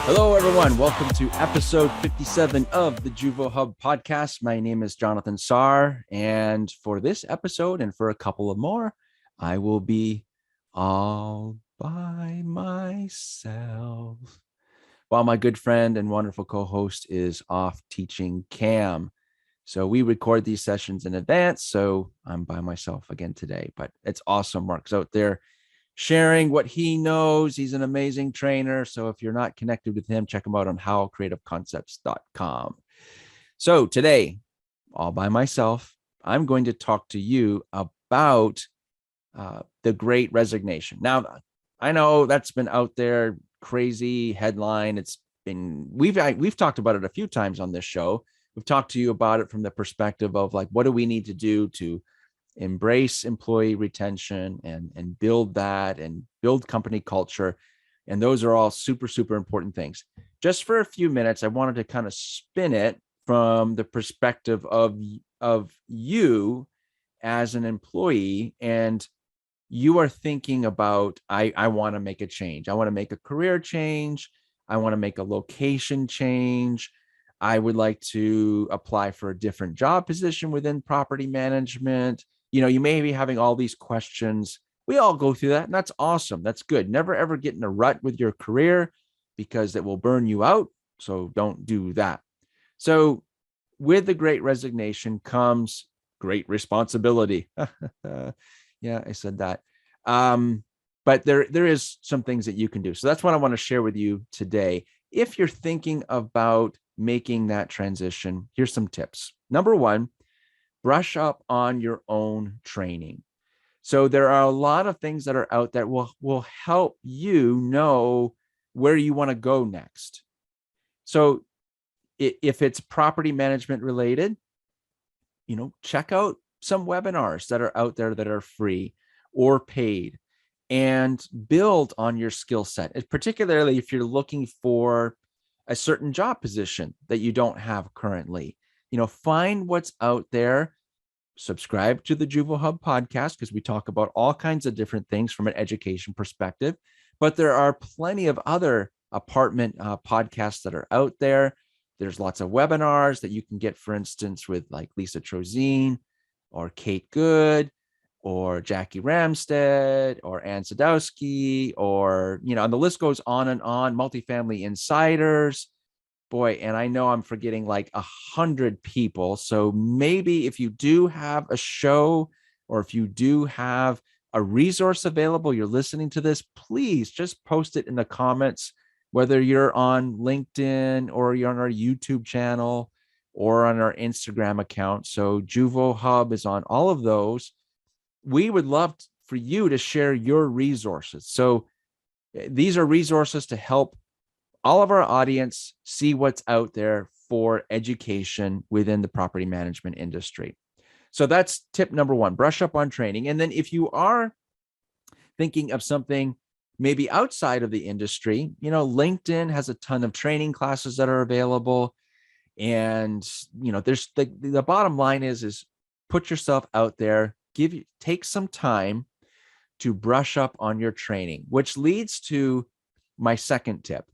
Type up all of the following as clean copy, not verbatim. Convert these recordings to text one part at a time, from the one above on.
Hello, everyone. Welcome to episode 57 of the JuvoHub podcast. My name is Jonathan Sarr, and for this episode and for a couple of more, I will be all by myself while my good friend and wonderful co-host is off teaching Cam. So we record these sessions in advance, so I'm by myself again today, but it's awesome. Mark's out there sharing what he knows. He's an amazing trainer. So if you're not connected with him, check him out on howellcreativeconcepts.com. So today, all by myself, I'm going to talk to you about the Great Resignation. Now, I know that's been out there, crazy headline. It's been, we've talked about it a few times on this show. We've talked to you about it from the perspective of like, what do we need to do to embrace employee retention and build that and build company culture. And those are all super, super important things. Just for a few minutes, I wanted to kind of spin it from the perspective of you as an employee, and you are thinking about, I want to make a change. I want to make a career change. I want to make a location change. I would like to apply for a different job position within property management. You know, you may be having all these questions. We all go through that, and that's awesome. That's good. Never, ever get in a rut with your career because it will burn you out. So don't do that. So with the Great Resignation comes great responsibility. Yeah, I said that. But there is some things that you can do. So that's what I want to share with you today. If you're thinking about making that transition, here's some tips. Number one, brush up on your own training. So there are a lot of things that are out there will help you know where you want to go next. So if it's property management related, you know, check out some webinars that are out there that are free or paid and build on your skill set, particularly if you're looking for a certain job position that you don't have currently. You know, find what's out there. Subscribe to the JuvoHub podcast because we talk about all kinds of different things from an education perspective. But there are plenty of other apartment podcasts that are out there. There's lots of webinars that you can get, for instance, with like Lisa Trozine or Kate Good or Jackie Ramstead or Ann Sadowski, or, you know, and the list goes on and on, multifamily insiders. Boy, and I know I'm forgetting like 100 people. So maybe if you do have a show or if you do have a resource available, you're listening to this, please just post it in the comments, whether you're on LinkedIn or you're on our YouTube channel or on our Instagram account. So JuvoHub is on all of those. We would love for you to share your resources. So these are resources to help all of our audience see what's out there for education within the property management industry. So that's tip number one, brush up on training. And then if you are thinking of something maybe outside of the industry, you know, LinkedIn has a ton of training classes that are available. And, you know, there's the bottom line is put yourself out there, take some time to brush up on your training, which leads to my second tip.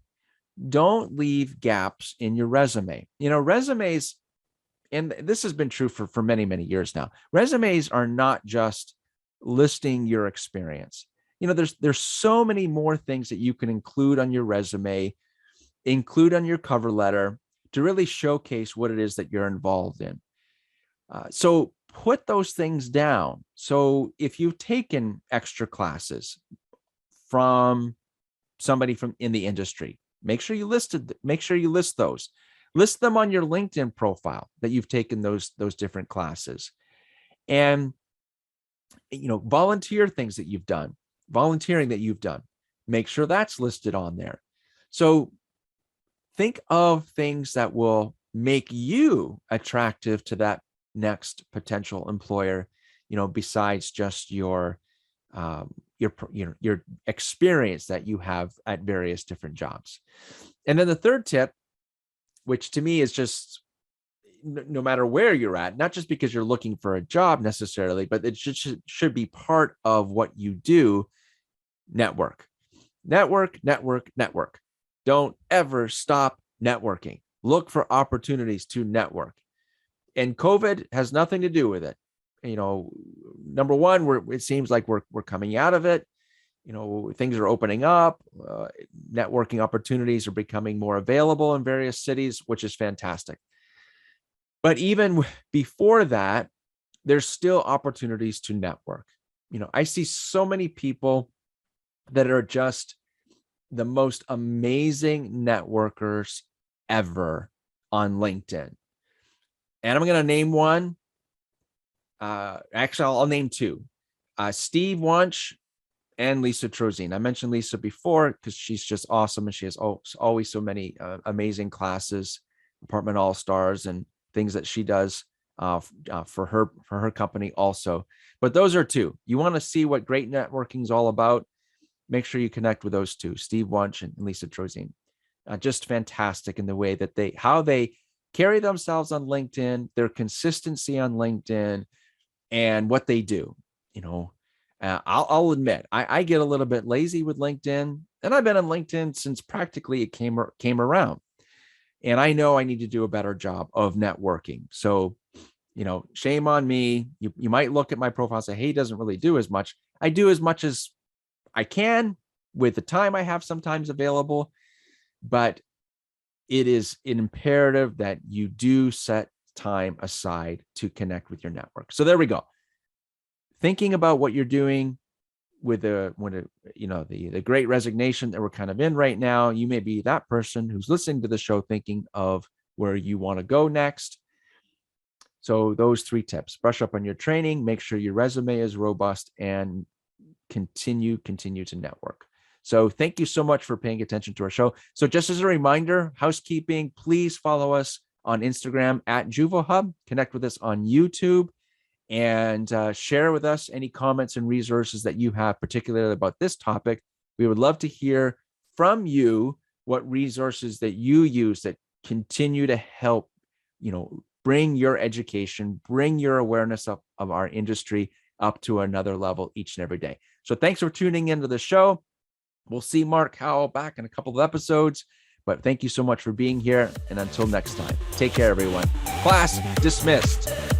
Don't leave gaps in your resume. You know, resumes, and this has been true for many, many years now. Resumes are not just listing your experience. You know, there's so many more things that you can include on your resume, include on your cover letter to really showcase what it is that you're involved in. So put those things down. So if you've taken extra classes from somebody from in the industry, make sure you list those. List them on your LinkedIn profile that you've taken those different classes. And, you know, volunteering that you've done, make sure that's listed on there. So think of things that will make you attractive to that next potential employer, you know, besides just your experience that you have at various different jobs. And then the third tip, which to me is just no matter where you're at, not just because you're looking for a job necessarily, but it should be part of what you do. Network. Don't Don't ever stop networking. Look for opportunities to network. And COVID has nothing to do with it. Number one, it seems like we're coming out of it. Things are opening up. Networking opportunities are becoming more available in various cities, which is fantastic. But even before that, there's still opportunities to network. I see so many people that are just the most amazing networkers ever on LinkedIn. And I'm going to name one. Actually, I'll name two. Steve Wunsch and Lisa Trozine. I mentioned Lisa before because she's just awesome, and she has always so many amazing classes, Apartment All-Stars, and things that she does for her company also. But those are two. You want to see what great networking is all about? Make sure you connect with those two, Steve Wunsch and Lisa Trozine. Just fantastic in the way that how they carry themselves on LinkedIn, their consistency on LinkedIn, and what they do. I'll admit, I get a little bit lazy with LinkedIn, and I've been on LinkedIn since practically it came around. And I know I need to do a better job of networking. So, shame on me. You might look at my profile and say, hey, he doesn't really do as much. I do as much as I can with the time I have sometimes available, but it is an imperative that you do set time aside to connect with your network. So there we go. Thinking about what you're doing with the Great Resignation that we're kind of in right now, you may be that person who's listening to the show thinking of where you want to go next. So those 3 tips: brush up on your training, make sure your resume is robust, and continue to network. So thank you so much for paying attention to our show. So just as a reminder, housekeeping, please follow us on Instagram at JuvoHub, connect with us on YouTube, and share with us any comments and resources that you have, particularly about this topic. We would love to hear from you what resources that you use that continue to help, bring your education, bring your awareness of our industry up to another level each and every day. So thanks for tuning into the show. We'll see Mark Howell back in a couple of episodes, but thank you so much for being here. And until next time, take care, everyone. Class dismissed.